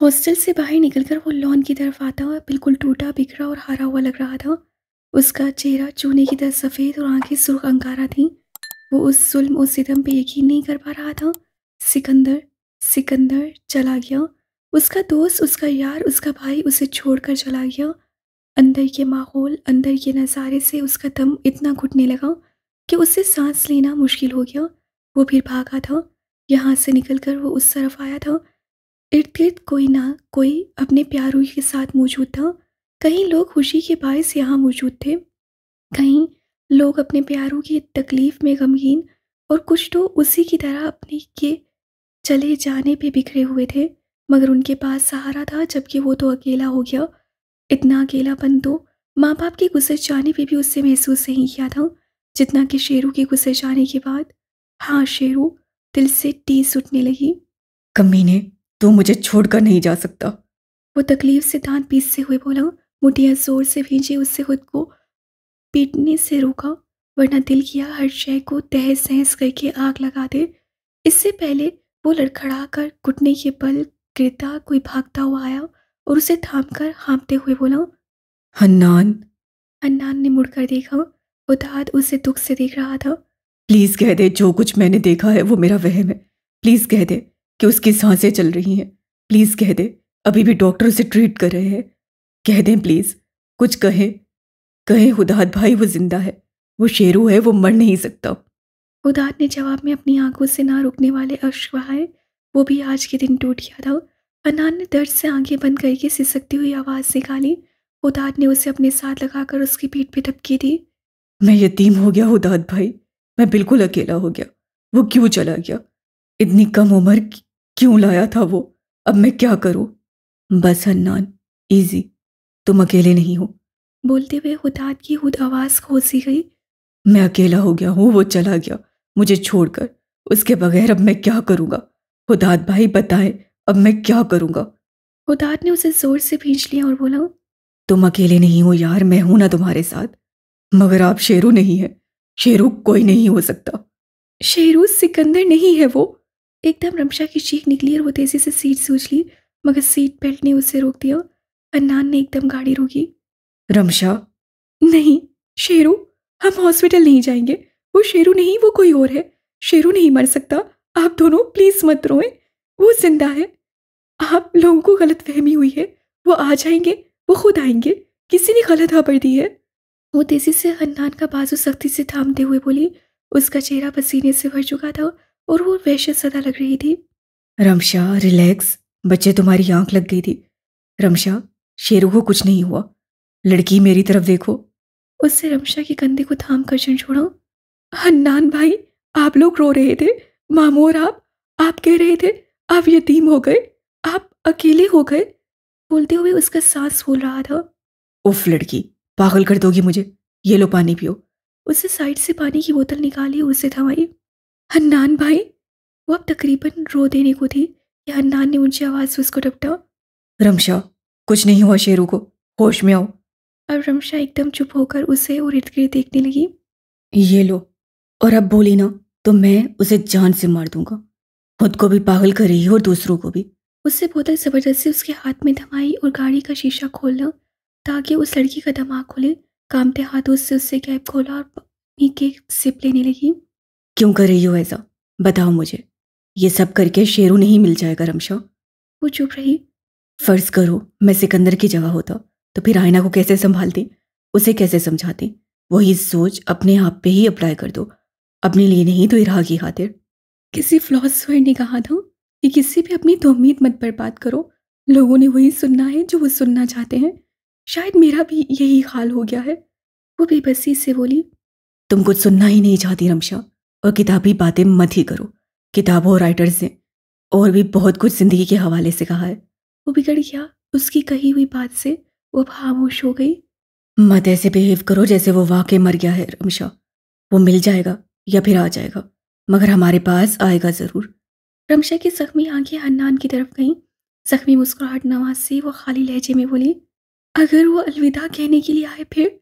Hostel से बाहर निकलकर वो लॉन की तरफ आता हुआ बिल्कुल टूटा बिखरा और हारा हुआ लग रहा था। उसका चेहरा चूने की तरह सफ़ेद और आंखें सुर्ख अंगारा थीं। वो उस जुल्म और सितम पे यकीन नहीं कर पा रहा था। सिकंदर सिकंदर चला गया। उसका दोस्त, उसका यार, उसका भाई उसे छोड़कर चला गया। अंदर के माहौल, अंदर के नज़ारे से उसका दम इतना घुटने लगा कि उससे सांस लेना मुश्किल हो गया। वो फिर भागा था। यहाँ से निकलकर वो उस तरफ आया था। इर्द-गिर्द कोई ना कोई अपने प्यारों के साथ मौजूद था। कहीं लोग खुशी के बायस यहाँ मौजूद थे, कहीं लोग अपने प्यारों की तकलीफ़ में गमगीन, और कुछ तो उसी की तरह अपने के चले जाने पे बिखरे हुए थे। मगर उनके पास सहारा था, जबकि वो तो अकेला हो गया। इतना अकेलापन तो माँ-बाप के गुज़र जाने पे भी उससे महसूस नहीं किया था, जितना कि शेरू के गुज़र जाने के बाद। हाँ, शेरू, दिल से टीस उठने लगी। कमीने, तू मुझे छोड़कर नहीं जा सकता। वो तकलीफ से दांत पीसते हुए बोला। मुठियाँ जोर से भींची, उससे खुद को पीटने से रोका, वरना दिल किया हर शय को तहस नहस करके आग लगा दे। इससे पहले वो लड़खड़ा कर घुटने के बल गिरता कोई भागता हुआ आया और उसे थाम कर हाँफते हुए बोला। हन्नान, अन्नान ने मुड़कर देखा। उदाद उसे दुख से देख रहा था। प्लीज़ कह दे जो कुछ मैंने देखा है वो मेरा वहम है। प्लीज़ कह दे कि उसकी सांसें चल रही हैं। प्लीज़ कह दे अभी भी डॉक्टर उसे ट्रीट कर रहे हैं। कह दें प्लीज़, कुछ कहें। कहें हुदाद भाई वो जिंदा है। वो शेरू है, वो मर नहीं सकता। उदाद ने जवाब में अपनी आंखों से ना रुकने वाले अश्क बहाए। वो भी आज के दिन टूट गया था। अनान ने दर्द से आंखें बंद करके सिसकती हुई आवाज़ निकाली। उदाद ने उसे अपने साथ लगाकर उसकी पीठ पे थपकी दी। मैं यतीम हो गया हुदाद भाई। मैं बिल्कुल अकेला हो गया। वो क्यों चला गया? इतनी कम उम्र क्यों लाया था वो? अब मैं क्या करूं? बस हन्नान, इजी, तुम अकेले नहीं हो। बोलते हुए उदाद की खुद आवाज़ खोसी गई। मैं अकेला हो गया हूँ, वो चला गया मुझे छोड़कर। उसके बगैर अब मैं क्या करूँगा? हुदाद भाई बताएं, अब मैं क्या करूँगा? उदाद ने उसे जोर से खींच लिया और बोला। तुम अकेले नहीं हो यार, मैं हूं ना तुम्हारे साथ। मगर आप शेरू नहीं है। शेरू कोई नहीं हो सकता। शेरू सिकंदर नहीं है वो। एकदम रमशा की चीख निकली और वो तेजी से सीट से उछली, मगर सीट बेल्ट ने उसे रोक दिया। अन्नान ने एकदम गाड़ी रोकी। रमशा, नहीं, शेरू, हम हॉस्पिटल नहीं जाएंगे। वो शेरू नहीं, वो कोई और है। शेरू नहीं मर सकता। आप दोनों प्लीज मत रोएं। वो जिंदा है। आप लोगों को गलत फहमी हुई है। वो आ जाएंगे, वो खुद आएंगे। किसी ने गलत खबर दी है। वो तेजी से हन्नान का बाजू सख्ती से थामते हुए बोली। उसका चेहरा पसीने से भर चुका था और वो वहशत ज़दा लग रही थी। रमशा रिलैक्स। बच्चे तुम्हारी आंख लग गई थी। रमशा, शेरू को कुछ नहीं हुआ। लड़की मेरी तरफ देखो। उससे रमशा के कंधे को थाम कर छोड़ा। हन्नान भाई, आप लोग रो रहे थे। मामू और आप कह रहे थे आप यतीम हो गए, आप अकेले हो गए। बोलते हुए उसका सांस फूल रहा था। उफ लड़की, पागल कर दोगी मुझे। ये लो पानी पियो। उससे साइड से पानी की बोतल निकाली और उसे थमाई। हन्नान भाई, वो अब तकरीबन रो देने को थी कि हन्नान ने ऊंची आवाज़ से उसको डपटा। रमशा, कुछ नहीं हुआ शेरू को। होश में आओ। अब रमशा एकदम चुप होकर उसे और इर्द गिर्द देखने लगी। ये लो। और अब बोली ना तो मैं उसे जान से मार दूंगा। खुद को भी पागल कर रही है और दूसरों को भी। उससे बोतल जबरदस्ती उसके हाथ में थमाई और गाड़ी का शीशा खोला ताकि उस लड़की का दिमाग खुले। कांपते हाथों से उससे कैप खोला और पानी के सिप लेने लगी। क्यों कर रही हो ऐसा? बताओ मुझे। ये सब करके शेरू नहीं मिल जाएगा रमशा। वो चुप रही। फर्ज करो मैं सिकंदर की जगह होता तो फिर आयना को कैसे संभालती? उसे कैसे समझाती? वही सोच अपने आप पे ही अप्लाई कर दो। अपने लिए नहीं तो इराह की खातिर। किसी फिलोसफर ने कहा था कि किसी भी अपनी तौहीद मत बर्बाद करो। लोगों ने वही सुनना है जो वो सुनना चाहते हैं। शायद मेरा भी यही हाल हो गया है। वो बेबसी से बोली। तुम कुछ सुनना ही नहीं चाहती रमशा, और किताबी बातें मत ही करो। किताबों और राइटर्स ने और भी बहुत कुछ जिंदगी के हवाले से कहा है। वो बिगड़ गया उसकी कही हुई बात से। वो खामोश हो गई। मत ऐसे बिहेव करो जैसे वो वाकई मर गया है रमशा। वो मिल जाएगा या फिर आ जाएगा, मगर हमारे पास आएगा ज़रूर। रमशा की जख्मी आंखें हन्नान की तरफ गईं। जख्मी मुस्कुराहट नवाज से वो खाली लहजे में बोली। अगर वो अलविदा कहने के लिए आए, फिर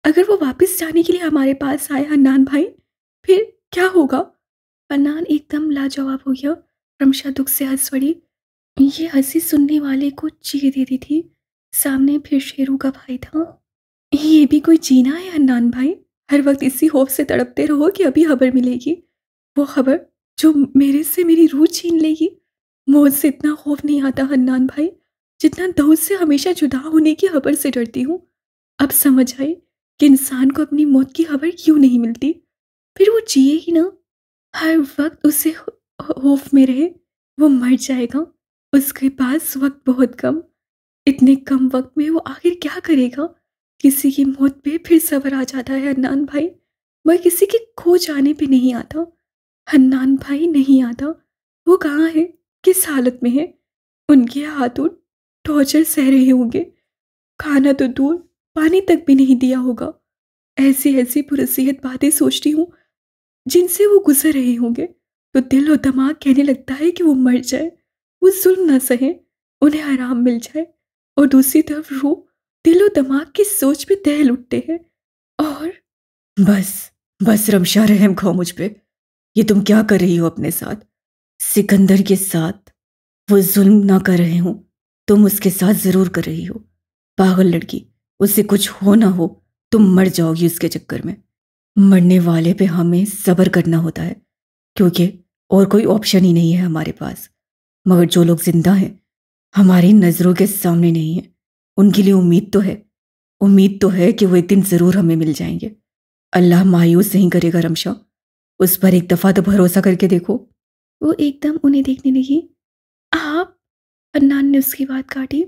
अगर वो वापस जाने के लिए हमारे पास आए हन्नान भाई, फिर क्या होगा? हन्नान एकदम लाजवाब हो गया। रमशा दुख से हंस पड़ी। ये हंसी सुनने वाले को चीर देती थी। सामने फिर शेरू का भाई था। ये भी कोई जीना है हन्नान भाई? हर वक्त इसी खौफ से तड़पते रहो कि अभी खबर मिलेगी, वो खबर जो मेरे से मेरी रूह छीन लेगी। मौत से इतना खौफ नहीं आता हन्नान भाई, जितना दौद से हमेशा जुदा होने की खबर से डरती हूँ। अब समझ आई कि इंसान को अपनी मौत की खबर क्यों नहीं मिलती। फिर वो जिए ही ना, हर वक्त उसे खौफ में रहे। वो मर जाएगा, उसके पास वक्त बहुत कम। इतने कम वक्त में वो आखिर क्या करेगा? किसी की मौत पे फिर सब्र आ जाता है हन्नान भाई, मगर किसी के खो जाने पे नहीं आता। हन्नान भाई नहीं आता। वो कहाँ है? किस हालत में है? उनके हाथों टॉर्चर सह रहे होंगे। खाना तो दूर, पानी तक भी नहीं दिया होगा। ऐसी ऐसी पुरसियत बातें सोचती हूँ जिनसे वो गुजर रहे होंगे, तो दिल और दिमाग कहने लगता है कि वो मर जाए, वो जुल्म ना सहे, उन्हें आराम मिल जाए। और दूसरी तरफ रूह, दिल और दिमाग की सोच पे दहल उठते हैं। और बस बस रमशा, रहम खाओ मुझ पे। ये तुम क्या कर रही हो अपने साथ? सिकंदर के साथ वो जुल्म ना कर रहे हो, तुम उसके साथ जरूर कर रही हो। पागल लड़की, उससे कुछ हो ना हो, तुम मर जाओगी उसके चक्कर में। मरने वाले पे हमें सब्र करना होता है, क्योंकि और कोई ऑप्शन ही नहीं है हमारे पास। मगर जो लोग जिंदा हैं, हमारी नज़रों के सामने नहीं है, उनके लिए उम्मीद तो है। उम्मीद तो है कि वो एक दिन ज़रूर हमें मिल जाएंगे। अल्लाह मायूस नहीं करेगा रमशा, उस पर एक दफ़ा तो भरोसा करके देखो। वो एकदम उन्हें देखने लगी। आप? अन्नान ने उसकी बात काटी।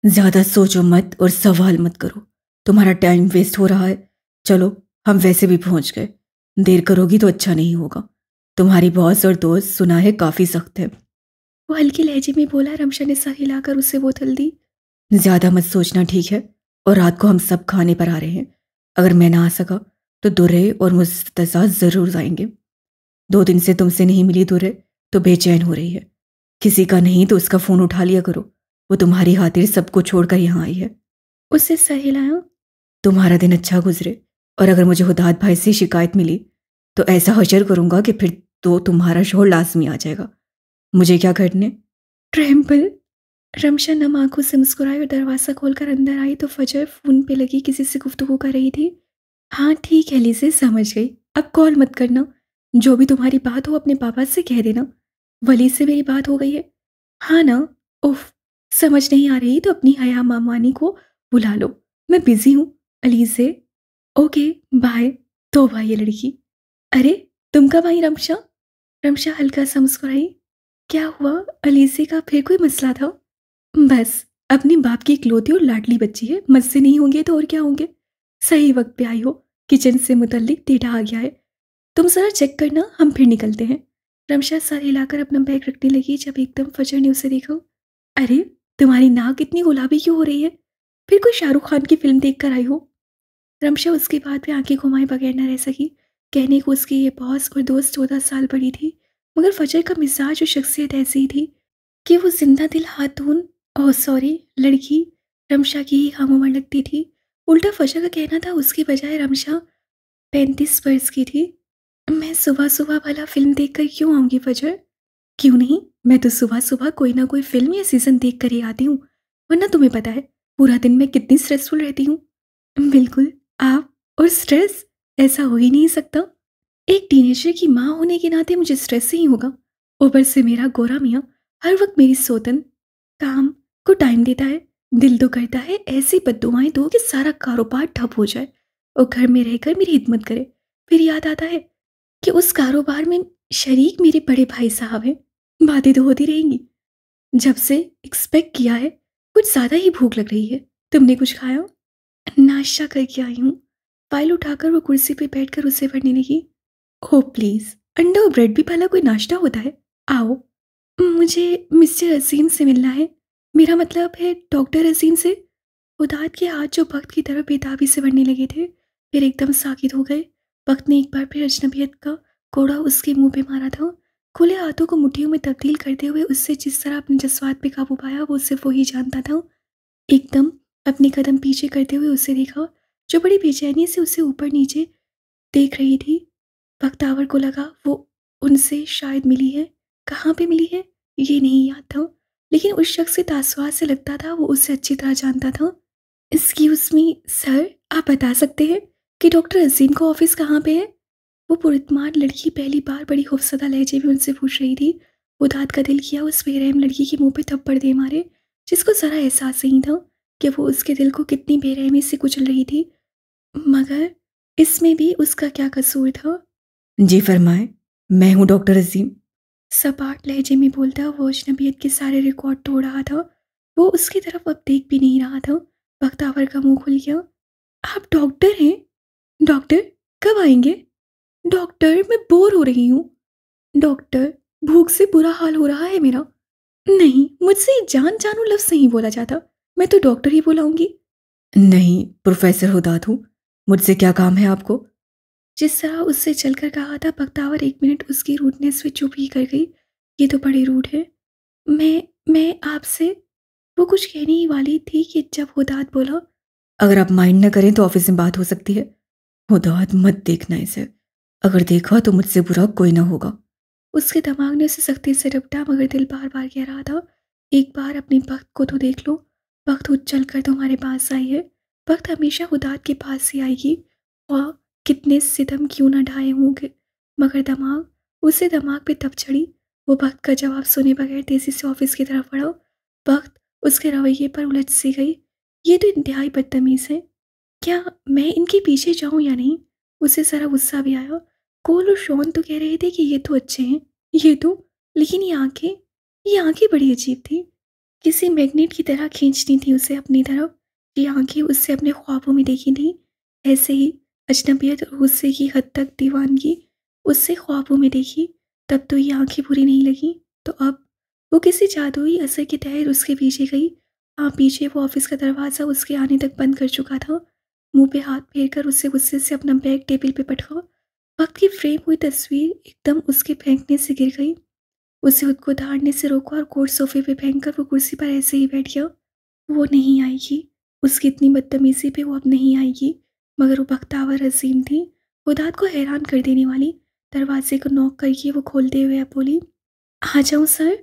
ज़्यादा सोचो मत और सवाल मत करो, तुम्हारा टाइम वेस्ट हो रहा है। चलो, हम वैसे भी पहुंच गए। देर करोगी तो अच्छा नहीं होगा। तुम्हारी बॉस और दोस्त सुना है काफ़ी सख्त है। वो हल्के लहजे में बोला। रमशा ने सर हिलाकर उसे बोतल दी। ज़्यादा मत सोचना, ठीक है? और रात को हम सब खाने पर आ रहे हैं। अगर मैं ना आ सका तो दुर्रे और मुस्तसा ज़रूर आएंगे। 2 दिन से तुमसे नहीं मिली दुर्रे, तो बेचैन हो रही है। किसी का नहीं तो उसका फ़ोन उठा लिया करो, वो तुम्हारी खातिर सबको छोड़कर यहाँ आई है। उससे सर हिलाया। तुम्हारा दिन अच्छा गुजरे, और अगर मुझे हुदाद भाई से शिकायत मिली तो ऐसा हशर करूंगा कि फिर तो तुम्हारा शोर लाजमी आ जाएगा। मुझे क्या करने? ट्रैम्पल। रमशा नम आंखों से मुस्कुराई और दरवाज़ा खोलकर अंदर आई तो फजर फ़ोन पे लगी किसी से गुफ्तगू कर रही थी। हाँ ठीक है लिसे, समझ गई। अब कॉल मत करना। जो भी तुम्हारी बात हो अपने पापा से कह देना। वली से मेरी बात हो गई है। हाँ ना? उफ, समझ नहीं आ रही तो अपनी हया मामानी को बुला लो। मैं बिज़ी हूँ अली से। Okay, bye. तौबा ये लड़की। अरे, तुम कब आई रमशा? रमशा हल्का सा मुस्कुराई। क्या हुआ? अलीसे का फिर कोई मसला था? बस, अपने बाप की इकलौती और लाडली बच्ची है, मज़े नहीं होंगे तो और क्या होंगे। सही वक्त पे आई हो, किचन से मुतल्लिक डेटा आ गया है। तुम ज़रा चेक करना, हम फिर निकलते हैं। रमशा सर हिलाकर अपना बैग रखने लगी जब एकदम फजर ने उसे देखा। अरे, तुम्हारी नाक इतनी गुलाबी क्यों हो रही है? फिर कोई शाहरुख खान की फिल्म देख कर आई हो? रमशा उसकी बात पे आंखें घुमाए बगैर न रह सकी। कहने को उसकी ये बॉस और दोस्त 14 साल बड़ी थी, मगर फजर का मिजाज और शख्सियत ऐसी ही थी कि वो जिंदा दिल खातून, ओह सॉरी, लड़की रमशा की ही हम उम्र लगती थी। उल्टा फजर का कहना था उसकी बजाय रमशा 35 वर्ष की थी। मैं सुबह सुबह भला फिल्म देख कर क्यों आऊँगी फजर? क्यों नहीं, मैं तो सुबह सुबह कोई ना कोई फिल्म या सीजन देख कर ही आती हूँ। वरना तुम्हें पता है पूरा दिन मैं कितनी स्ट्रेसफुल रहती हूँ। बिल्कुल, आप और स्ट्रेस, ऐसा हो ही नहीं सकता। एक टीनेजर की माँ होने के नाते मुझे स्ट्रेस ही होगा। ऊपर से मेरा गोरा मियाँ हर वक्त मेरी सोतन काम को टाइम देता है। दिल तो करता है ऐसी बद्दुआएं दो कि सारा कारोबार ठप हो जाए और घर में रहकर मेरी हिदमत करे। फिर याद आता है कि उस कारोबार में शरीक मेरे बड़े भाई साहब हैं। बातें तो होती रहेंगी। जब से एक्सपेक्ट किया है, कुछ ज़्यादा ही भूख लग रही है। तुमने कुछ खाया? नाश्ता करके आई हूँ। फाइल उठाकर वो कुर्सी पे बैठकर उसे पढ़ने लगी। ओह प्लीज, अंडा और ब्रेड भी भला कोई नाश्ता होता है? आओ। मुझे मिस्टर अजीम से मिलना है। मेरा मतलब है डॉक्टर अजीम से। उदात के हाथ जो वक्त की तरफ बेताबी से बढ़ने लगे थे, फिर एकदम साकित हो गए। वक्त ने एक बार फिर अजनबियत का कोड़ा उसके मुंह पे मारा था। खुले हाथों को मुट्ठियों में तब्दील करते हुए उससे जिस तरह अपने जज्बात पे काबू पाया वो सिर्फ वही जानता था। एकदम अपने कदम पीछे करते हुए उसे देखा, जो बड़ी बेचैनी से उसे ऊपर नीचे देख रही थी। बख्तावर को लगा वो उनसे शायद मिली है। कहाँ पे मिली है ये नहीं याद था, लेकिन उस शख्स के तासुरात से लगता था वो उससे अच्छी तरह जानता था। एक्सक्यूज़ मी सर, आप बता सकते हैं कि डॉक्टर अज़ीम का ऑफ़िस कहाँ पे है? वो पुरस्कार लड़की पहली बार बड़ी खौफज़दा लहजे में उनसे पूछ रही थी। उदात का दिल किया उस बेरहम लड़की के मुँह पे थप्पड़ दे मारे, जिसको ज़रा एहसास नहीं था कि वो उसके दिल को कितनी बेरहमी से कुचल रही थी। मगर इसमें भी उसका क्या कसूर था? जी फरमाएं, मैं हूँ डॉक्टर अजीम। सपाट लहजे में बोलता वो अजनबियत के सारे रिकॉर्ड तोड़ रहा था। वो उसकी तरफ अब देख भी नहीं रहा था। बख्तावर का मुंह खुल गया। आप डॉक्टर हैं? डॉक्टर कब आएंगे? डॉक्टर मैं बोर हो रही हूँ। डॉक्टर भूख से बुरा हाल हो रहा है मेरा। नहीं, मुझसे ये जान जानू लफ्ज़ नहीं बोला जाता। मैं तो डॉक्टर ही बुलाऊंगी। नहीं, प्रोफेसर हुदात हूँ। मुझसे क्या काम है आपको? जिस तरह उससे चलकर कहा था बख्तावर एक मिनट उसकी रूडनेस में चुप ही कर गई। ये तो बड़ी रूड है। मैं आपसे वो कुछ कहने ही वाली थी कि जब हुदात बोला। अगर आप माइंड न करें तो ऑफिस में बात हो सकती है। हुदात मत देखना इसे। अगर देखा तो मुझसे बुरा कोई ना होगा। उसके दिमाग ने उसे सख्ती से रपटा मगर दिल बार बार कह रहा था एक बार अपनी बख्त को तो देख लो। बख्त उछल कर तुम्हारे पास आई है। बख्त हमेशा हुदात के पास ही आएगी। और कितने सितम क्यों न ढाए होंगे मगर उसे दिमाग पे तब चढ़ी। वो बख्त का जवाब सुने बगैर तेजी से ऑफिस की तरफ बढ़ा। बख्त उसके रवैये पर उलझ सी गई। ये तो इंतहाई बदतमीज है। क्या मैं इनके पीछे जाऊं या नहीं? उसे ज़रा गुस्सा भी आया। कोल और शॉन तो कह रहे थे कि ये तो अच्छे हैं। ये तो लेकिन ये आंखें बड़ी अजीब थी। किसी मैग्नेट की तरह खींचती थी उसे अपनी तरफ। ये आंखें उससे अपने ख्वाबों में देखी थी। ऐसे ही अजनबियत और गुस्से की हद तक दीवानगी उससे ख्वाबों में देखी। तब तो ये आंखें बुरी नहीं लगी। तो अब वो किसी जादुई असर के तहत उसके पीछे गई। हाँ, पीछे वो ऑफिस का दरवाज़ा उसके आने तक बंद कर चुका था। मुंह पे हाथ फेर कर उससे गुस्से से अपना बैग टेबल पे पटका। वक्त की फ्रेम हुई तस्वीर एकदम उसके फेंकने से गिर गई। उसे खुद को धारने से रोका और कोट सोफे पे फेंक कर वो कुर्सी पर ऐसे ही बैठ गया। वो नहीं आएगी। उसकी इतनी बदतमीजी पे वो अब नहीं आएगी। मगर वो बख्तावर अजीम थी। खुदात को हैरान कर देने वाली। दरवाजे को नॉक करके वो खोलते हुए अब बोली, आ जाऊं सर?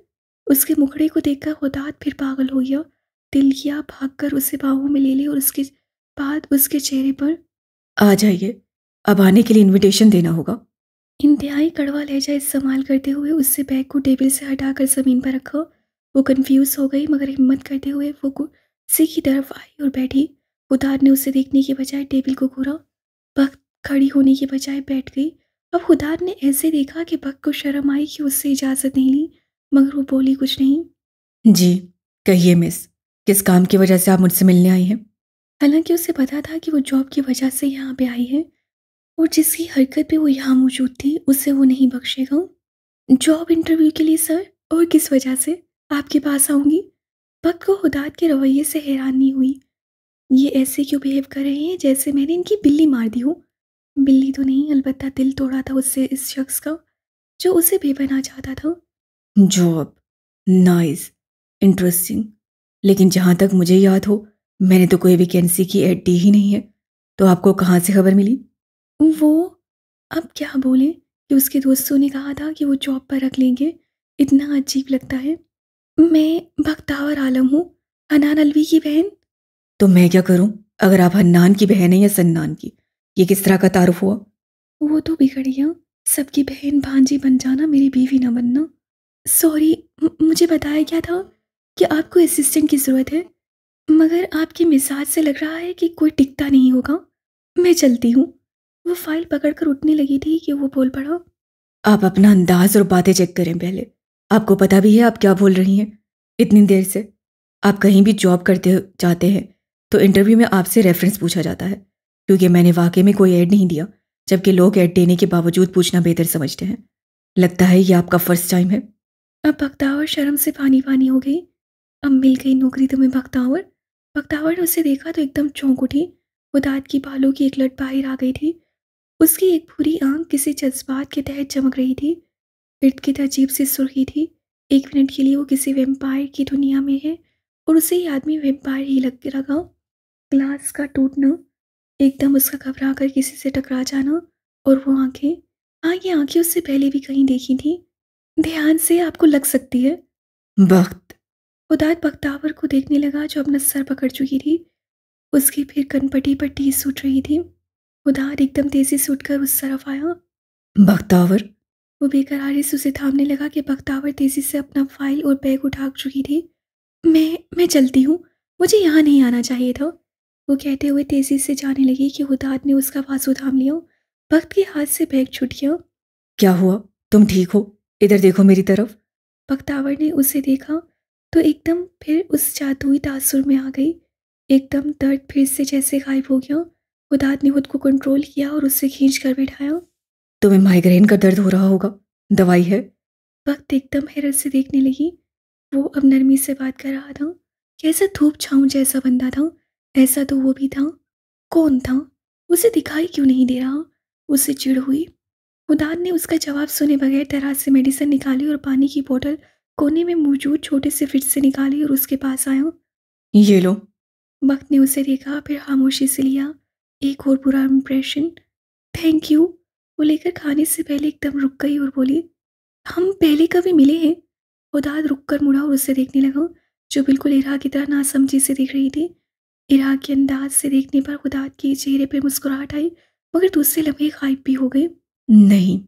उसके मुखड़े को देखकर खुदात फिर पागल हो गया। दिल किया भागकर उसे बाहों में ले ले और उसके बाद उसके चेहरे पर आ जाइए। अब आने के लिए इनविटेशन देना होगा। इंतहाई कड़वा लहजा इस्तेमाल करते हुए उससे बैग को टेबल से हटाकर ज़मीन पर रखा। वो कंफ्यूज हो गई मगर हिम्मत करते हुए वो कुर्सी की तरफ आई और बैठी। खुदार ने उसे देखने के बजाय टेबल को घूरा। बख्त खड़ी होने के बजाय बैठ गई। अब खुदार ने ऐसे देखा कि बख्त को शर्म आई कि उससे इजाज़त नहीं ली मगर वो बोली कुछ नहीं। जी, कहिए मिस, किस काम की वजह से आप मुझसे मिलने आई हैं? हालांकि उसे पता था कि वो जॉब की वजह से यहाँ पे आई है और जिसकी हरकत पे वो यहाँ मौजूद थी उसे वो नहीं बख्शेगा। जॉब इंटरव्यू के लिए सर? और किस वजह से आपके पास आऊँगी? वक़्त को हुदात के रवैये से हैरानी हुई। ये ऐसे क्यों बिहेव कर रहे हैं जैसे मैंने इनकी बिल्ली मार दी हो। बिल्ली तो नहीं, अलबत्ता दिल तोड़ा था उससे इस शख्स का जो उसे बेपनाह चाहता था। Job, nice, interesting. लेकिन जहाँ तक मुझे याद हो, मैंने तो कोई वैकेंसी की ऐड दी ही नहीं है। तो आपको कहाँ से खबर मिली? वो अब क्या बोलें कि उसके दोस्तों ने कहा था कि वो जॉब पर रख लेंगे। इतना अजीब लगता है। मैं बख्तावर आलम हूँ, हनान अलवी की बहन। तो मैं क्या करूं? अगर आप हन्नान की बहन हैं या सन्नान की, ये किस तरह का तारुफ हुआ? वो तो बिगड़ गया। सबकी बहन भांजी बन जाना, मेरी बीवी ना बनना। सॉरी, मुझे बताया क्या था कि आपको असिस्टेंट की ज़रूरत है मगर आपके मिजाज से लग रहा है कि कोई टिकता नहीं होगा। मैं चलती हूँ। वो फाइल पकड़कर उठने लगी थी कि वो बोल पड़ा। आप अपना अंदाज और बातें चेक करें पहले। आपको पता भी है आप क्या बोल रही हैं? इतनी देर से आप कहीं भी जॉब करते जाते हैं तो इंटरव्यू में आपसे रेफरेंस पूछा जाता है, क्योंकि मैंने वाकई में कोई ऐड नहीं दिया, जबकि लोग ऐड देने के बावजूद पूछना बेहतर समझते हैं। लगता है ये आपका फर्स्ट टाइम है। अब बख्तावर शर्म से पानी पानी हो गई। अब मिल गई नौकरी तुम्हें बख्तावर। बख्तावर ने उसे देखा तो एकदम चौंक उठी। उदात की बालों की एक लट बाहर आ गई थी। उसकी एक बुरी आंख किसी जज्बात के तहत चमक रही थी। इर्द गिर्द अजीब सी सुर्खी थी। एक मिनट के लिए वो किसी वेम्पायर की दुनिया में है और उसे ये आदमी वेम्पायर ही लग लगा। ग्लास का टूटना, एकदम उसका घबरा कर किसी से टकरा जाना और वो आंखें। हाँ, ये आंखें उससे पहले भी कहीं देखी थी। ध्यान से, आपको लग सकती है। वक्त खुदात बख्तावर को देखने लगा जो अपना सर पकड़ चुकी थी। उसकी फिर कनपटी पर टीस उठ रही थी। खुदात एकदम तेजी से उठकर उस तरफ आया। बख्तावर। वो बेकरारी से उसे थामने लगा कि बख्तावर तेजी से अपना फाइल और बैग उठा चुकी थी। मैं चलती हूँ, मुझे यहाँ नहीं आना चाहिए था, वो कहते हुए तेजी से जाने लगी कि खुदात ने उसका बाजू थाम लिया। वक्त के हाथ से बैग छूट गया। क्या हुआ? तुम ठीक हो? इधर देखो मेरी तरफ। बख्तावर ने उसे देखा तो एकदम फिर उस जादुई तासुर में आ गई। एकदम दर्द फिर से जैसे गायब हो गया। खुदात ने खुद को कंट्रोल किया और उसे खींच कर बैठाया। तुम्हें माइग्रेन का दर्द हो रहा होगा, दवाई है? वक्त एकदम हैरत से देखने लगी। वो अब नरमी से बात कर रहा था। कैसा धूप छाऊं जैसा बंदा था, ऐसा तो वो भी था। कौन था? उसे दिखाई क्यों नहीं दे रहा? उसे चिढ़ हुई। खुदान ने उसका जवाब सुने बगैर दराज से मेडिसिन निकाली और पानी की बोतल कोने में मौजूद छोटे से फ्रिज से निकाली और उसके पास आया। ये लो। वक्त ने उसे देखा फिर खामोशी से लिया। एक और बुरा इंप्रेशन। थैंक यू, वो लेकर खाने से पहले एकदम रुक गई और बोली, हम पहले कभी मिले हैं? खुदात रुक कर मुड़ा और उसे देखने लगा जो बिल्कुल इरा की तरह नासमझी से देख रही थी। इरा के अंदाज से देखने पर खुदात के चेहरे पर मुस्कुराहट आई, मगर दूसरे लम्हे गायब भी हो गए। नहीं,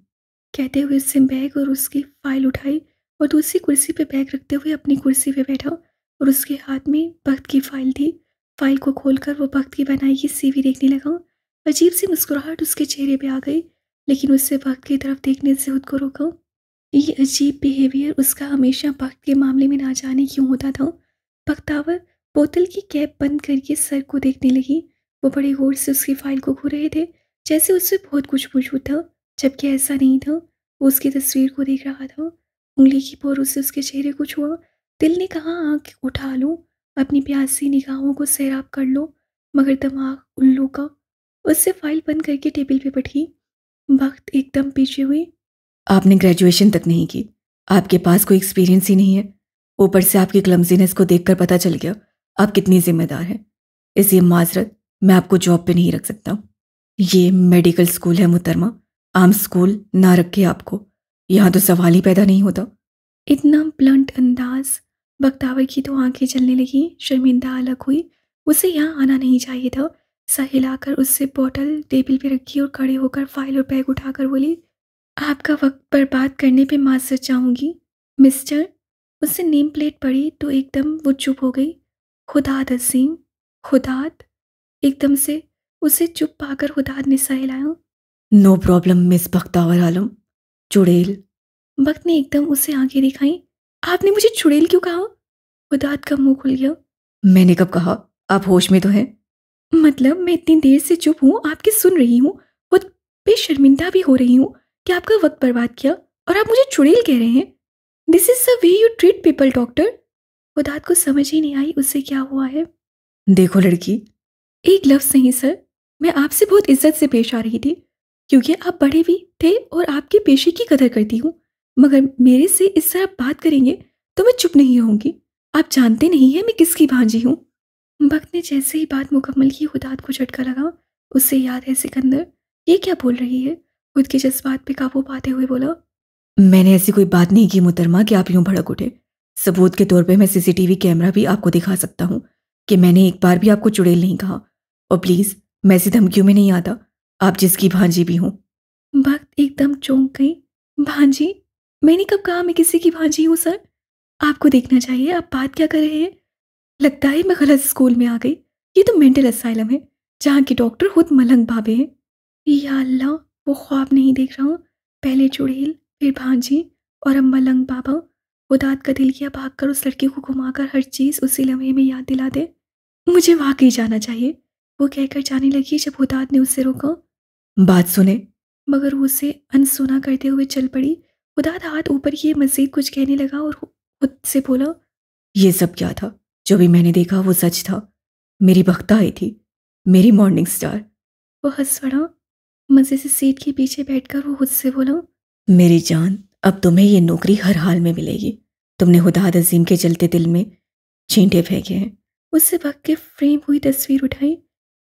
कहते हुए उससे बैग और उसकी फाइल उठाई और दूसरी कुर्सी पे बैग रखते हुए अपनी कुर्सी पे बैठा और उसके हाथ में वक्त की फाइल थी। फाइल को खोलकर वो वक्त की बनाई की सीवी देखने लगा। अजीब सी मुस्कुराहट उसके चेहरे पे आ गई, लेकिन उससे वक्त की तरफ देखने से खुद को रोका। ये अजीब बिहेवियर उसका हमेशा वक्त के मामले में ना जाने क्यों होता था। बख्तावर बोतल की कैप बंद करके सर को देखने लगी। वो बड़े गौर से उसकी फाइल को घू रहे थे, जैसे उससे बहुत कुछ मौजूद था, जबकि ऐसा नहीं था। वो उसकी तस्वीर को देख रहा था। उंगली की पोर से उसके चेहरे को छुआ। दिल ने कहा आंख उठा लो, अपनी प्यासी निगाहों को सैराब कर लो, मगर दिमाग उल्लू का। उससे फाइल बंद करके टेबल पे बैठी। वक्त एकदम पीछे हुई। आपने ग्रेजुएशन तक नहीं की, आपके पास कोई एक्सपीरियंस ही नहीं है। ऊपर से आपकी क्लमजीनेस को देखकर पता चल गया आप कितनी जिम्मेदार हैं। इसलिए माजरत, मैं आपको जॉब पे नहीं रख सकता। ये मेडिकल स्कूल है मुहतरमा, आम स्कूल ना रखे आपको। यहाँ तो सवाल ही पैदा नहीं होता। इतना ब्लंट अंदाज। बख्तावर की तो आंखें चलने लगी, शर्मिंदा अलग हुई। उसे यहाँ आना नहीं चाहिए था। सा हिलाकर उससे बोतल टेबल पे रखी और खड़े होकर फाइल और बैग उठाकर बोली, आपका वक्त बर्बाद करने पे माजरत चाहूँगी मिस्टर। उससे नेम प्लेट पड़ी तो एकदम वो चुप हो गई। खुदात अजीम, खुदात। एकदम से उसे चुप पाकर खुदात ने सर हिलाया। नो प्रॉब्लम मिस बख्तावर आलम। चुड़ैल। वक्त ने एकदम उसे आंखें दिखाई। आपने मुझे चुड़ैल क्यों कहा? खुदात का मुंह खुल गया। मैंने कब कहा? आप होश में तो हैं? मतलब मैं इतनी देर से चुप हूँ, आपकी सुन रही हूँ, खुद पे शर्मिंदा भी हो रही हूँ कि आपका वक्त बर्बाद किया, और आप मुझे चुड़ैल कह रहे हैं। This is the way you treat people doctor. खुदात को समझ ही नहीं आई उससे क्या हुआ है। देखो लड़की, एक लफ्ज़ नहीं सर, मैं आपसे बहुत इज्जत से पेश आ रही थी, क्योंकि आप बड़े भी थे और आपके पेशे की कदर करती हूँ, मगर मेरे से इस तरह बात करेंगे तो मैं चुप नहीं रहूँगी। आप जानते नहीं हैं मैं किसकी भांजी हूँ। वक्त ने जैसे ही बात मुकम्मल की खुदात को झटका लगा। उससे याद है सिकंदर, ये क्या बोल रही है? खुद के जज्बात पे काबू पाते हुए बोला, मैंने ऐसी कोई बात नहीं की मुहतरमा कि आप यूं भड़क उठे। सबूत के तौर पे मैं सीसीटीवी कैमरा भी आपको दिखा सकता हूँ कि मैंने एक बार भी आपको चुड़ैल नहीं कहा। और प्लीज़, मैं ऐसी धमकियों में नहीं आता, आप जिसकी भांजी भी हूँ। वक्त एकदम चौंक गई। भांजी? मैंने कब कहा मैं किसी की भांजी हूँ सर? आपको देखना चाहिए आप बात क्या कर रहे हैं। लगता है मैं गलत स्कूल में आ गई। ये तो मेंटल असाइलम है, जहाँ के डॉक्टर खुद मलंग बाबे हैं। या अल्लाह, वो ख्वाब नहीं देख रहा हूँ। पहले चुड़ैल, फिर भांजी, और अब मलंग बाबा। खुदात का दिल किया भागकर उस लड़की को घुमाकर हर चीज़ उसी लम्हे में याद दिला दे। मुझे वाकई जाना चाहिए, वो कहकर जाने लगी जब खुदात ने उससे रोका, बात सुने। मगर वो उसे अनसुना करते हुए चल पड़ी। खुदात हाथ ऊपर किए मज़ीद कुछ कहने लगा और खुद से बोला, ये सब क्या था? जो भी मैंने देखा वो सच था। मेरी बख्ता आई थी, मेरी मॉर्निंग स्टार। वो हंस पड़ा। मज़े से सीट के पीछे बैठकर वो खुद से बोला, मेरी जान, अब तुम्हें ये नौकरी हर हाल में मिलेगी। तुमने खुदात अजीम के जलते दिल में छींटे फेंके हैं। उससे वक्त के फ्रेम हुई तस्वीर उठाई।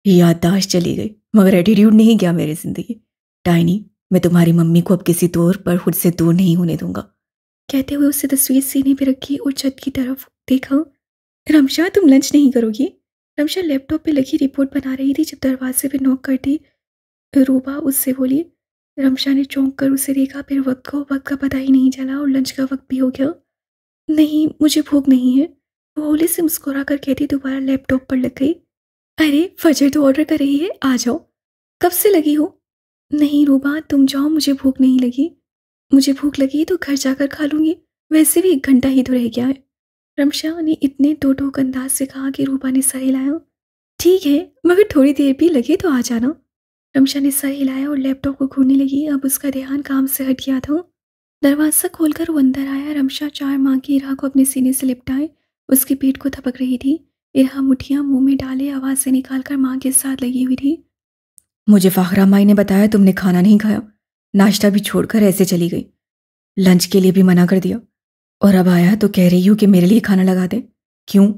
याददाश्त चली गई, मगर एटीट्यूड नहीं गया मेरी जिंदगी। टाइनी, मैं तुम्हारी मम्मी को अब किसी तौर पर खुद से दूर नहीं होने दूंगा। कहते हुए उससे तस्वीर सीने पे रखी और छत की तरफ देखा, रमशा तुम लंच नहीं करोगी? रमशा लैपटॉप पे लगी रिपोर्ट बना रही थी जब दरवाजे पे नॉक करती रूबा उससे बोली। रमशा ने चौंक कर उसे देखा, फिर वक्त का पता ही नहीं चला और लंच का वक्त भी हो गया। नहीं, मुझे भूख नहीं है, वो होली से मुस्कुरा कर कहती दोबारा लैपटॉप पर लग गई। अरे फजर तो ऑर्डर कर रही है, आ जाओ। कब से लगी हो? नहीं रूबा, तुम जाओ, मुझे भूख नहीं लगी। मुझे भूख लगी तो घर जाकर खा लूंगी, वैसे भी 1 घंटा ही तो रह गया है। रमशा ने इतने दो टोक अंदाज से कहा कि रूबा ने सर हिलाया। ठीक है, मगर थोड़ी देर भी लगे तो आ जाना। रमशा ने सर हिलाया और लैपटॉप को घूरने लगी। अब उसका ध्यान काम से हट गया था। दरवाज़ा खोलकर वो अंदर आया। रमशा 4 माह की इरा को अपने सीने से लिपटाए उसकी पीठ को थपक रही थी। इरा मुठियां मुंह में डाले आवाज़ से निकालकर माँ के साथ लगी हुई थी। मुझे फाखरा माई ने बताया तुमने खाना नहीं खाया, नाश्ता भी छोड़कर ऐसे चली गई। लंच के लिए भी मना कर दिया और अब आया तो कह रही हूँ कि मेरे लिए खाना लगा दे। क्यों?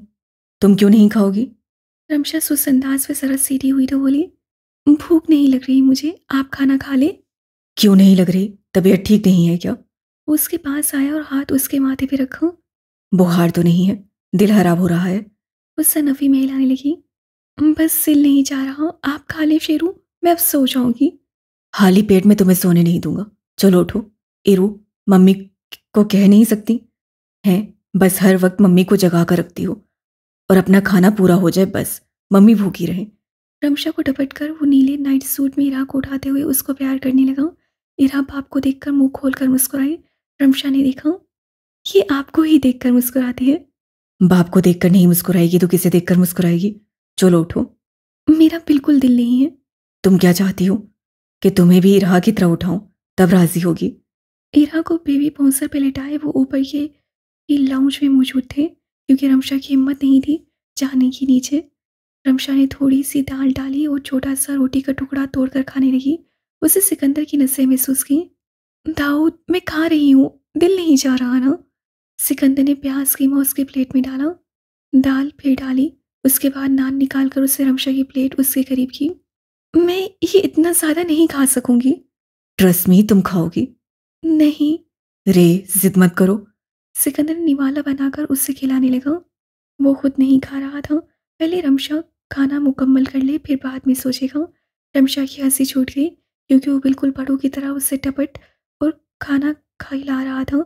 तुम क्यों नहीं खाओगी? रमशा सुसंदाज में सरस सीधी हुई तो बोली, भूख नहीं लग रही मुझे, आप खाना खा ले। क्यों नहीं लग रही? तबीयत ठीक नहीं है क्या? वो उसके पास आया और हाथ उसके माथे पे रखा। बुखार तो नहीं है? दिल खराब हो रहा है? वो सनफी में हिलाने लगी। बस सिल नहीं जा रहा, आप खा ले शेरू, मैं अब सो जाऊंगी। खाली पेट में तुम्हें सोने नहीं दूंगा। चलो उठो। इरू, मम्मी को कह नहीं सकती हैं? बस हर वक्त मम्मी को जगा कर रखती हो और अपना खाना पूरा हो जाए बस, मम्मी भूखी रहे। रमशा को डपट कर वो नीले नाइट सूट में इरा को उठाते हुए उसको प्यार करने लगा। इरा बाप को देखकर मुंह खोलकर मुस्कुराई। रमशा ने देखा, ये आपको ही देखकर मुस्कुराती है। बाप को देखकर नहीं मुस्कुराएगी तो किसे देखकर मुस्कुराएगी? चलो उठो। मेरा बिल्कुल दिल नहीं है। तुम क्या चाहती हो कि तुम्हें भी इरा की तरह उठाऊं? तब राजी होगी? इरा को बेबी पहुंचकर पे लिटाए वो ऊपर के लाउंज में मौजूद थे, क्योंकि रमशा की हिम्मत नहीं थी जाने की नीचे। रमशा ने थोड़ी सी दाल डाली और छोटा सा रोटी का टुकड़ा तोड़कर खाने लगी। उसे सिकंदर की नसें महसूस की। दाऊद, मैं खा रही हूँ, दिल नहीं जा रहा ना। सिकंदर ने प्याज कीमा उसके प्लेट में डाला, दाल फिर डाली, उसके बाद नान निकाल कर उसे रमशा की प्लेट उसके करीब की। मैं ये इतना ज़्यादा नहीं खा सकूंगी। ट्रस्ट मी, तुम खाओगी। नहीं। रे, जिद मत करो। सिकंदर ने निवाला बनाकर उससे खिलाने लगा। वो खुद नहीं खा रहा था। पहले रमशा खाना मुकम्मल कर ले, फिर बाद में सोचेगा। रमशा की हंसी छूट गई, क्योंकि वो बिल्कुल बड़ों की तरह उससे टपट और खाना खिला रहा था,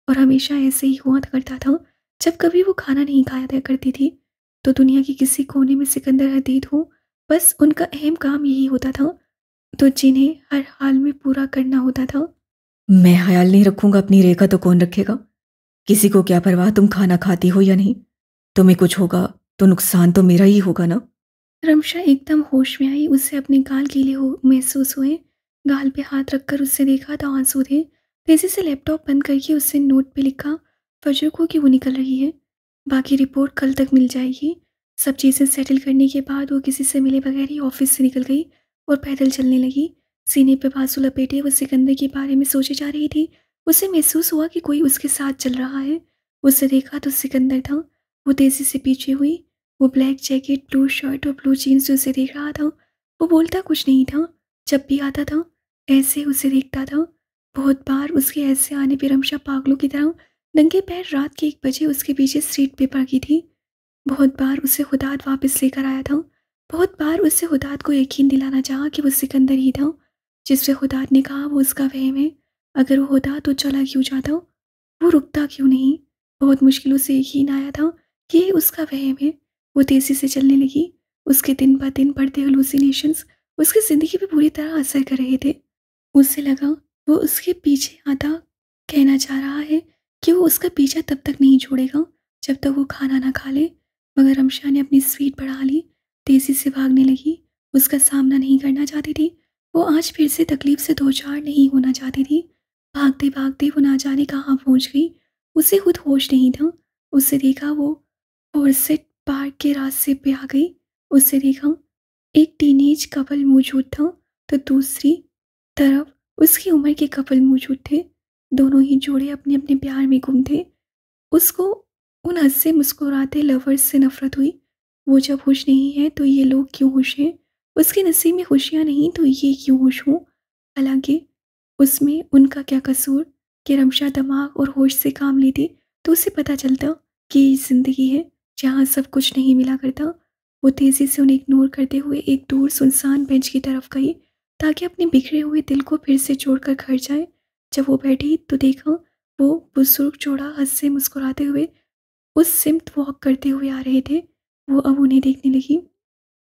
और हमेशा ऐसे ही हुआ करता था। जब कभी वो खाना नहीं खाया था करती थी तो दुनिया के किसी कोने में सिकंदर हदीद हो, बस उनका अहम काम यही होता था, तो जिन्हें हर हाल में पूरा करना होता था। मैं ख्याल नहीं रखूंगा अपनी रेखा तो कौन रखेगा? किसी को क्या परवाह तुम खाना खाती हो या नहीं? तुम्हें कुछ होगा तो नुकसान तो मेरा ही होगा ना। रमशा एकदम होश में आई। उसे अपने गाल गीले हो महसूस हुए। गाल पे हाथ रखकर उससे देखा तो आंसू थे। तेजी से लैपटॉप बंद करके उससे नोट पे लिखा फजर को कि वो निकल रही है, बाकी रिपोर्ट कल तक मिल जाएगी। सब चीज़ें सेटल करने के बाद वो किसी से मिले बगैर ही ऑफिस से निकल गई और पैदल चलने लगी। सीने पे बाजू लपेटे वो सिकंदर के बारे में सोचे जा रही थी। उसे महसूस हुआ कि कोई उसके साथ चल रहा है। उसे देखा तो सिकंदर था। वो तेजी से पीछे हुई। वो ब्लैक जैकेट, ब्लू शर्ट और ब्लू जीन्स से उसे देख रहा था। वो बोलता कुछ नहीं था। जब भी आता था ऐसे उसे देखता था। बहुत बार उसके ऐसे आने पे रमशा पागलों की तरह नंगे पैर रात के 1 बजे उसके पीछे स्ट्रीट पे भागी थी। बहुत बार उसे हुदाद वापस लेकर आया था। बहुत बार उसे हुदाद को यकीन दिलाना चाहा कि वो सिकंदर ही था, जिससे हुदाद ने कहा वो उसका वहम है। अगर वो होता तो चला क्यों जाता, वो रुकता क्यों नहीं। बहुत मुश्किलों से यकीन आया था कि ये उसका वहम है। वो तेजी से चलने लगी। उसके दिन ब दिन बढ़ते हेलुसिनेशंस उसकी ज़िंदगी पे बुरी तरह असर कर रहे थे। उसे लगा वो उसके पीछे आता, कहना चाह रहा है कि वो उसका पीछा तब तक नहीं छोड़ेगा जब तक वो खाना ना खा ले। मगर रमशा ने अपनी स्पीड बढ़ा ली। तेज़ी से भागने लगी। उसका सामना नहीं करना चाहती थी। वो आज फिर से तकलीफ से दो चार नहीं होना चाहती थी। भागते भागते वो ना जाने कहाँ पहुँच गई। उसे खुद होश नहीं था। उससे देखा वो फॉरेस्ट पार्क के रास्ते पे आ गई। उससे देखा एक टीनेज कपल मौजूद था, तो दूसरी तरफ उसकी उम्र के कपल मौजूद थे। दोनों ही जोड़े अपने अपने प्यार में गुम थे। उसको उन हंसते मुस्कुराते लवर्स से नफरत हुई। वो जब खुश नहीं है तो ये लोग क्यों खुश हैं? उसके नसीब में खुशियाँ नहीं तो ये क्यों खुश हों? हालांकि उसमें उनका क्या कसूर कि रमशा दिमाग और होश से काम लेती तो उसे पता चलता की ज़िंदगी है जहाँ सब कुछ नहीं मिला करता। वो तेज़ी से उन्हें इग्नोर करते हुए एक दूर सुनसान बेंच की तरफ गई ताकि अपने बिखरे हुए दिल को फिर से जोड़कर घर जाए। जब वो बैठी तो देखा वो बुजुर्ग जोड़ा हंसे मुस्कुराते हुए उस सिमत वॉक करते हुए आ रहे थे। वो अब उन्हें देखने लगी।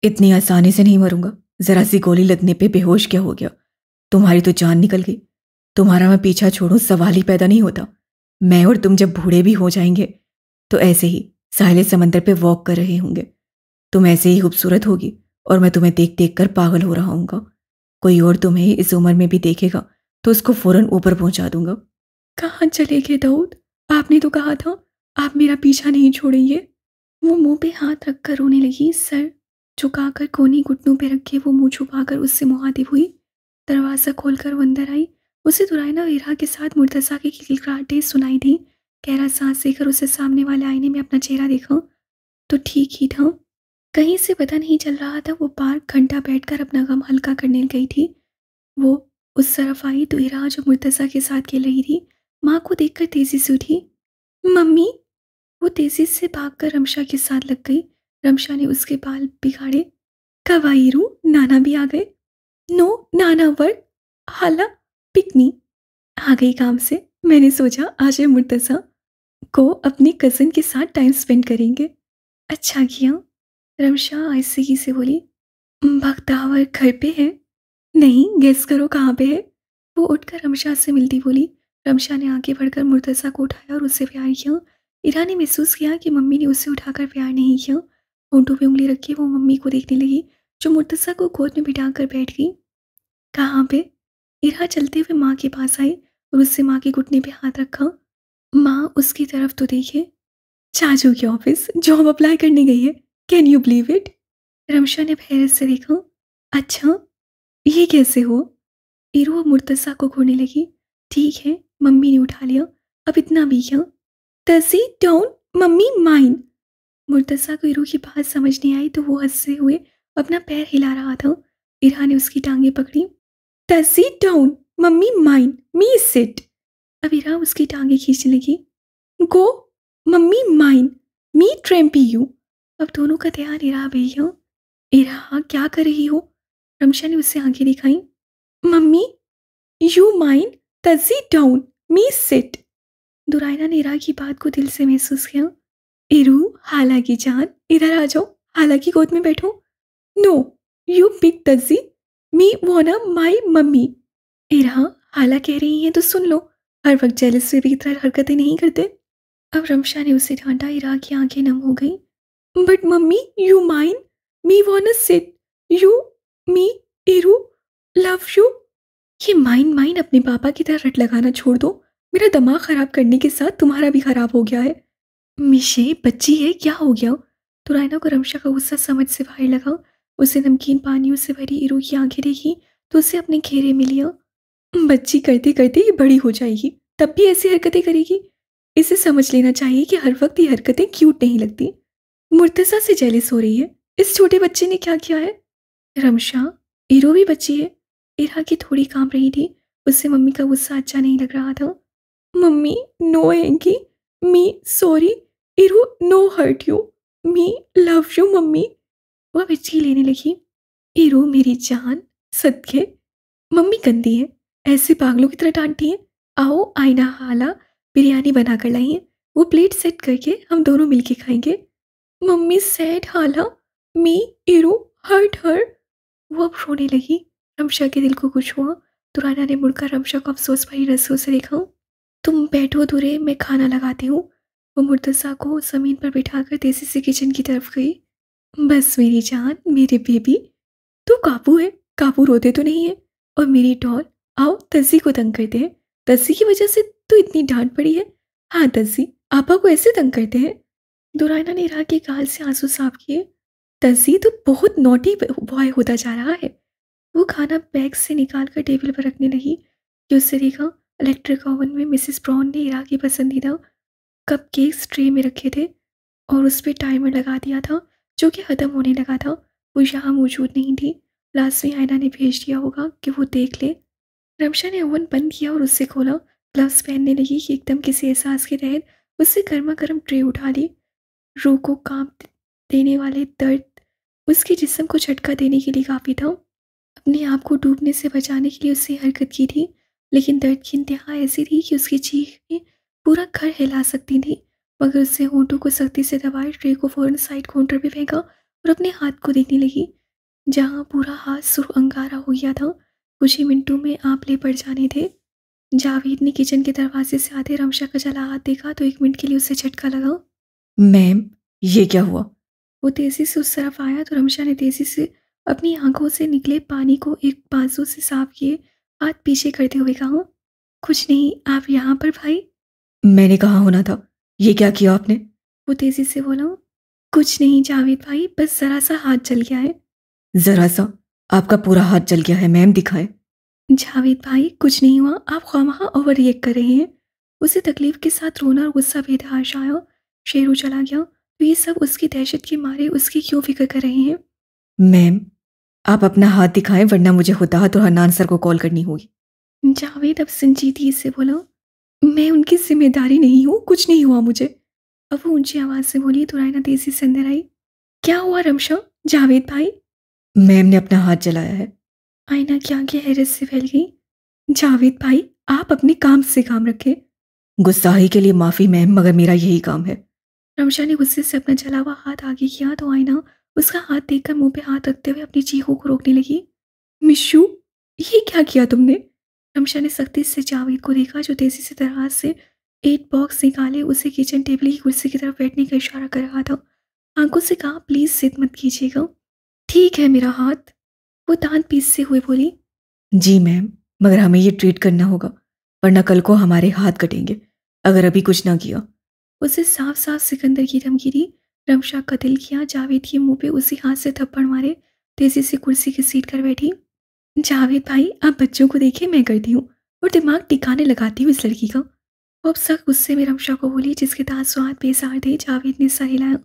इतनी आसानी से नहीं मरूंगा। जरा सी गोली लगने पे बेहोश क्या हो गया? तुम्हारी तो जान निकल गई। तुम्हारा मैं पीछा छोड़ूं सवाल ही पैदा नहीं होता। मैं और तुम जब बूढ़े भी हो जाएंगे तो ऐसे ही साहिल समंदर पे वॉक कर रहे होंगे। तुम ऐसे ही खूबसूरत होगी और मैं तुम्हें देख देख कर पागल हो रहा हूँगा। कोई और तुम्हें इस उम्र में भी देखेगा तो उसको फौरन ऊपर पहुंचा दूंगा। कहाँ चले गए दाऊद? आपने तो कहा था आप मेरा पीछा नहीं छोड़ेंगे। वो मुंह पे हाथ रखकर रोने लगी। सर झुकाकर कोनी घुटनों पे रखे वो मुंह छुपाकर उससे मुखातिब हुई। दरवाज़ा खोलकर वो अंदर आई। उसे दुरायना और इरा के साथ मुर्तज़ा की किलकिलाहटें सुनाई दी। गहरा सांस लेकर उसे सामने वाले आईने में अपना चेहरा देखा तो ठीक ही था। कहीं से पता नहीं चल रहा था वो पार्क घंटा बैठकर अपना गम हल्का करने गई थी। वो उस तरफ आई तो इरा जो मुर्तज़ा के साथ खेल रही थी माँ को देखकर तेजी से उठी। मम्मी! वो तेजी से भागकर रमशा के साथ लग गई। रमशा ने उसके बाल बिगाड़े। कब आई रू? नाना भी आ गए। नो नाना वर्क हाला पिक मी। आ गई काम से। मैंने सोचा आज ये मुर्तज़ा को अपनी कज़न के साथ टाइम स्पेंड करेंगे। अच्छा किया। रमशा आहिस्तगी से बोली। बख्तावर घर पे है? नहीं, गेस करो कहाँ पे है? वो उठकर रमशा से मिलती बोली। रमशा ने आगे बढ़कर मुर्तज़ा को उठाया और उससे प्यार किया। इरा ने महसूस किया कि मम्मी ने उसे उठाकर प्यार नहीं किया। होंठों पे उंगली रखी वो मम्मी को देखने लगी जो मुर्तज़ा को गोद में बिठाकर बैठ गई। कहाँ पे? इरा चलते हुए माँ के पास आई और उससे माँ के घुटने पे हाथ रखा। माँ उसकी तरफ तो देखे। चाचू के ऑफिस जॉब अप्लाई करने गई है। Can you believe it? Ramsha ने हैरत से देखा। अच्छा, ये कैसे हुआ? इरो मुर्तज़ा को घूरने लगी। ठीक है, मम्मी ने उठा लिया। अब इतना भी क्या? तसी डाउन मम्मी माइन। मुर्तज़ा को इरो की बात समझ नहीं आई तो वो हंसते हुए अपना पैर हिला रहा था। इरा ने उसकी टांगें पकड़ी। तसी down mummy mine me sit. अब इरा उसकी टांगें खींचने लगी। गो मम्मी माइन मी ट्रेम्पी यू। अब दोनों का ध्यान इरा पे ही हो। इरा क्या कर रही हो? रमशा ने उससे आंखें दिखाई। मम्मी यू माइन तजी डाउन मी सिट। दुरायना ने इरा की बात को दिल से महसूस किया। इरू हाला की जान इधर आ जाओ। हाला की गोद में बैठो। नो यू पिक तजी मी वोना माई मम्मी। इरा हाला कह रही है तो सुन लो। हर वक्त जेलस बेबी की तरह हरकतें नहीं करते। अब रमशा ने उसे डांटा। इरा की आंखें नम हो गई। But mummy you mine me want sit you me Iru love you. ये माइन माइन अपने पापा की तरह रट लगाना छोड़ दो। मेरा दिमाग खराब करने के साथ तुम्हारा भी खराब हो गया है। मिशे बच्ची है क्या हो गया? तो रायना को रमशा का गुस्सा समझ से बाहर लगा। उसे नमकीन पानियों से भरी इरू की आंखें देखी तो उसे अपने घेरे में लिया। बच्ची करते करते ये बड़ी हो जाएगी तब भी ऐसी हरकतें करेगी। इसे समझ लेना चाहिए कि हर वक्त ये हरकतें क्यूट नहीं लगती। मुर्तज़ा से जेलिस हो रही है। इस छोटे बच्चे ने क्या किया है? रमशा इरो भी बच्ची है। इरा की थोड़ी कांप रही थी। उससे मम्मी का गुस्सा अच्छा नहीं लग रहा था। मम्मी नो एंकी me sorry Iru no hurt you me love you mummy. वह बिच्ची लेने लगी। इरू मेरी जान सदके मम्मी गंदी है। ऐसे पागलों की तरह डांटती है। आओ आईना हाला बिरयानी बना कर लाई है। वो प्लेट सेट करके हम दोनों मिलके खाएंगे। मम्मी सैड हाला मी इरू हर्ट हर। वो अब रोने लगी। रमशा के दिल को कुछ हुआ तो राना ने मुड़कर रमशा को अफसोस भरी नजरों से देखा। तुम बैठो दूरे मैं खाना लगाती हूँ। वो मुर्तज़ा को ज़मीन पर बिठाकर तेजी से किचन की तरफ गई। बस मेरी जान मेरे बेबी तू काबू है। काबू रोते तो नहीं है। और मेरी डॉल आओ तस्सी को तंग करते हैं। तस्सी की वजह से तो इतनी डांट पड़ी है। हाँ तस्सी आपा को ऐसे तंग करते हैं। दुरायना ने इरा के गाल से आंसू साफ किए। तस्सी तो बहुत नॉटी बॉय होता जा रहा है। वो खाना बैग से निकाल कर टेबल पर रखने लगी कि उससे देखा इलेक्ट्रिक ओवन में मिसेस ब्राउन ने इरा की पसंदीदा कप केक्स ट्रे में रखे थे और उस पर टाइमर लगा दिया था जो कि ख़त्म होने लगा था। वो यहाँ मौजूद नहीं थी। लास्ट में आयना ने भेज दिया होगा कि वो देख ले। रमशा ने ओवन बंद किया और उससे खोला। ग्लव्स पहनने लगी कि एकदम किसी एहसास के तहत उससे गर्मा गर्म ट्रे उठा ली। रूह को कांप देने वाले दर्द उसके जिस्म को झटका देने के लिए काफ़ी था। अपने आप को डूबने से बचाने के लिए उसने हरकत की थी, लेकिन दर्द की इंतहा ऐसी थी कि उसकी चीखें पूरा घर हिला सकती थी। मगर उसने होंठों को सख्ती से दबाए, ट्रे को फ़ौरन साइड काउंटर पे फेंका और अपने हाथ को देखने लगी, जहाँ पूरा हाथ सुर्ख अंगारा हो गया था। कुछ ही मिनटों में आपले पड़ जाने थे। जावेद ने किचन के दरवाजे से आते रमशा का जला हाथ देखा तो 1 मिनट के लिए उसे झटका लगा। मैम, ये क्या हुआ? वो तेज़ी से उस तरफ आया तो रमशा ने तेज़ी से अपनी आंखों से निकले पानी को एक बाजू से साफ किए हाथ पीछे करते हुए कहा, कुछ नहीं, आप यहाँ पर भाई। मैंने कहाँ होना था? ये क्या किया आपने? वो तेज़ी से बोला, कुछ नहीं जावेद भाई, बस ज़रा सा हाथ जल गया है। जरा सा? आपका पूरा हाथ जल गया है मैम, दिखाएं। जावेद भाई कुछ नहीं हुआ, आप ख्वामखा ओवर रिएक्ट कर रहे हैं। उसे तकलीफ के साथ रोना और गुस्सा बेतहाशा आया। शेरू चला गया तो ये सब उसकी दहशत के मारे उसकी क्यों फिक्र कर रहे हैं। मैम, आप अपना हाथ दिखाएं वरना मुझे हुदात और हन्नान सर को कॉल करनी होगी। जावेद अब संजीदगी से बोला, मैं उनकी जिम्मेदारी नहीं हूँ, कुछ नहीं हुआ मुझे। अब वो ऊंची आवाज़ से बोली तो रायना तेजी से अंदर आई। क्या हुआ रमशा? जावेद भाई। मैम ने अपना हाथ जलाया है। आईना क्या आगे हैरत से फैल गई। जावेद भाई, आप अपने काम से काम रखें। गुस्साही के लिए माफ़ी मैम, मगर मेरा यही काम है। रमशा ने गुस्से से अपना जला हुआ हाथ आगे किया तो आईना उसका हाथ देखकर मुंह पे हाथ रखते हुए अपनी चीखों को रोकने लगी। मिशू, ये क्या किया तुमने? रमशा ने सख्ती से जावेद को देखा जो तेजी से दराज से एक बॉक्स निकाले उसे किचन टेबल की कुर्सी की तरफ बैठने का इशारा कर रहा था। आंखों से कहा, प्लीज जिद मत कीजिएगा। ठीक है मेरा हाथ, वो दांत पीसते हुए बोली। जी मैम, मगर हमें ये ट्रीट करना होगा वरना कल को हमारे हाथ कटेंगे अगर अभी कुछ ना किया। उसे साफ साफ सिकंदर की धमकी दी। रमशा का दिल किया जावेद के मुंह पे उसी हाथ से थप्पड़ मारे। तेजी से कुर्सी की सीट कर बैठी। जावेद भाई, आप बच्चों को देखिए, मैं करती हूँ और दिमाग टिकाने लगाती हूँ इस लड़की का। वो अब सख्त गुस्से में रमशा को बोली जिसके तासुरात बेसार थे। जावेद ने सर हिलाया।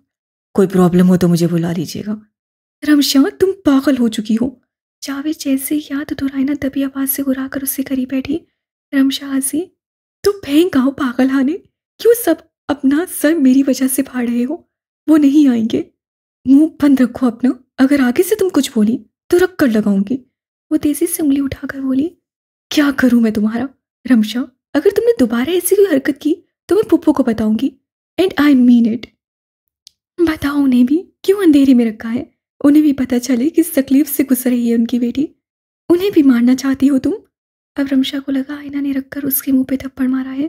कोई प्रॉब्लम हो तो मुझे बुला लीजिएगा। रमशा, तुम पागल हो चुकी हो। जावेद जैसे याद दोहराइना तभी आवाज से घुरा कर उससे करीब बैठी। रमशा हंसी। तुम फेंक आओ पागल हाने, क्यों सब अपना सर मेरी वजह से फाड़ रहे हो? वो नहीं आएंगे। मुंह बंद रखो अपना, अगर आगे से तुम कुछ बोली तो रख कर लगाऊंगी। वो तेजी से उंगली उठाकर बोली। क्या करूं मैं तुम्हारा? रमशा, अगर तुमने दोबारा ऐसी कोई हरकत की तो मैं पुप्पो को बताऊंगी, एंड आई मीन इट। बताओ उन्हें भी क्यों अंधेरे में रखा है, उन्हें भी पता चले किस तकलीफ से गुजर रही है उनकी बेटी। उन्हें भी मारना चाहती हो तुम? अब रमशा को लगा आयना ने रखकर उसके मुंह पे थप्पड़ मारा है।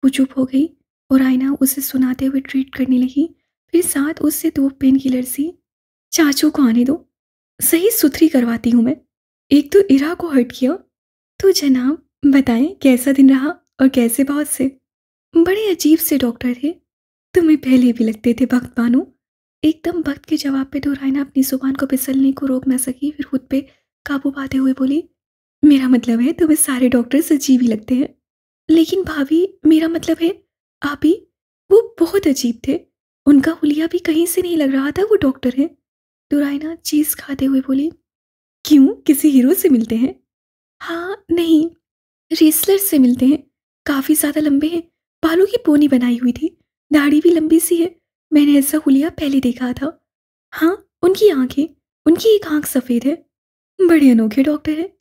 वो चुप हो गई और आयना उसे सुनाते हुए ट्रीट करने लगी। फिर साथ उससे 2 पेन किलर सी। चाचू को आने दो, सही सुथरी करवाती हूँ मैं। एक तो इरा को हर्ट किया। तो जनाब बताएं कैसा दिन रहा और कैसे बॉस से? बड़े अजीब से डॉक्टर थे, तुम्हें पहले भी लगते थे वक्त बानो। एकदम वक्त के जवाब पे तो रायना अपनी जुबान को फिसलने को रोक ना सकी। फिर खुद पे काबू पाते हुए बोली, मेरा मतलब है तुम्हें सारे डॉक्टर्स अजीब ही लगते हैं। लेकिन भाभी, मेरा मतलब है आप ही, वो बहुत अजीब थे। उनका हुलिया भी कहीं से नहीं लग रहा था वो डॉक्टर है। तो रायना चीज खाते हुए बोली, क्यों, किसी हीरो से मिलते हैं? हाँ नहीं, रेसलर से मिलते हैं। काफी ज्यादा लंबे हैं, बालों की पोनी बनाई हुई थी, दाढ़ी भी लंबी सी है। मैंने ऐसा हुलिया पहले देखा था। हाँ, उनकी आंखें, उनकी एक आंख सफेद है। बड़े अनोखे डॉक्टर है।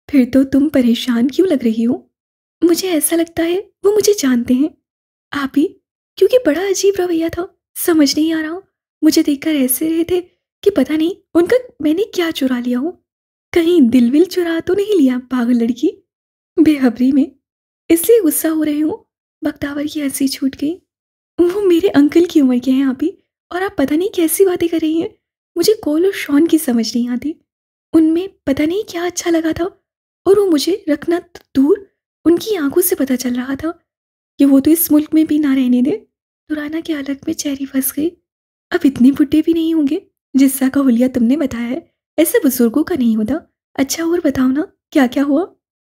फिर तो तुम परेशान क्यों लग रही हो? मुझे ऐसा लगता है वो मुझे जानते हैं। आप ही, क्योंकि बड़ा अजीब रवैया था। समझ नहीं आ रहा, मुझे देखकर ऐसे रहे थे कि पता नहीं उनका मैंने क्या चुरा लिया हो। कहीं दिल विल चुरा तो नहीं लिया पागल लड़की? बेखबरी में इसलिए गुस्सा हो रहे हो? बख्तावर की हंसी छूट गई। वो मेरे अंकल की उम्र के हैं आप ही, और आप पता नहीं कैसी बातें कर रही हैं। मुझे कॉल और शॉन की समझ नहीं आती। उनमें पता नहीं क्या अच्छा लगा था, और वो मुझे रखना दूर उनकी आंखों से पता चल रहा था कि वो तो इस मुल्क में भी ना रहने दे। दुराना के अलग में चेहरी फंस गई। अब इतने बुढ़े भी नहीं होंगे जिसका का हुलिया तुमने बताया है, ऐसे बुजुर्गों का नहीं होता। अच्छा और बताओ ना, क्या क्या हुआ?